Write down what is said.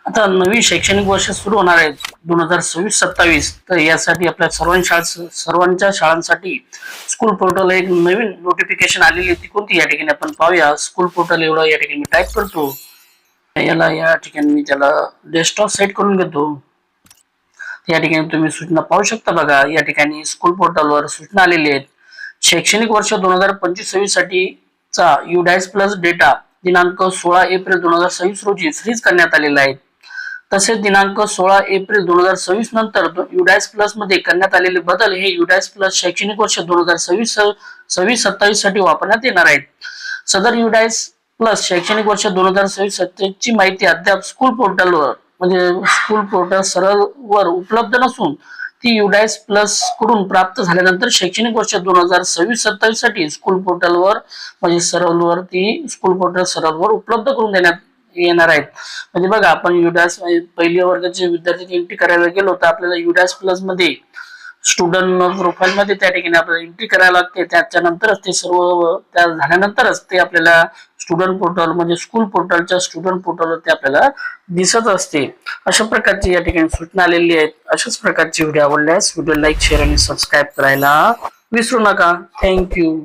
आता नवीन शैक्षणिक वर्ष सुरू होणार आहे 2026-27. तर यासाठी आपल्या सर्वांच्या शाळांसाठी स्कूल पोर्टल एक नवीन नोटिफिकेशन आलेली होती. कोणती या ठिकाणी आपण पाहूया. स्कूल पोर्टल एवढं या ठिकाणी मी टाईप करतो. या ठिकाणी मी त्याला डेस्कटॉप सेट करून घेतो. या ठिकाणी तुम्ही सूचना पाहू शकता. बघा, या ठिकाणी स्कूल पोर्टलवर सूचना आलेली आहेत. शैक्षणिक वर्ष 2025-26 साठीचा युडाइस प्लस डेटा दिनांक 16 एप्रिल 2026 रोजी फ्रीज करण्यात आलेला आहे. तसेच दिनांक 16 एप्रिल 2026 नंतर युडाइस प्लस मध्ये करण्यात आलेले बदल हे युडाइस प्लस शैक्षणिक वर्ष 2026-27 साठी वापरण्यात येणार आहेत. सदर युडाइस प्लस शैक्षणिक वर्ष 2026-27 ची माहिती अद्याप स्कूल पोर्टल सरळवर उपलब्ध नसून ती युडाइस प्लस कडून प्राप्त झाल्यानंतर शैक्षणिक वर्ष 2026-27 साठी स्कूल पोर्टल सरळवर उपलब्ध करून देण्यात येणार आहेत. म्हणजे बघा, आपण युडाइस पहिल्या वर्गाचे विद्यार्थी एंट्री करायला गेलो तर आपल्याला युडाइस प्लस मध्ये स्टुडंट प्रोफाइल मध्ये त्या ठिकाणी आपल्याला एंट्री करायला लागते. त्याच्यानंतरच ते सर्व त्या झाल्यानंतरच ते आपल्याला स्टुडंट पोर्टल म्हणजे स्कूल पोर्टलच्या स्टुडंट पोर्टलवर ते आपल्याला दिसत असते. अशा प्रकारची या ठिकाणी सूचना आलेली आहेत. अशाच प्रकारची व्हिडिओ आवडल्यास व्हिडिओ लाईक, शेअर आणि सबस्क्राईब करायला विसरू नका. थँक्यू.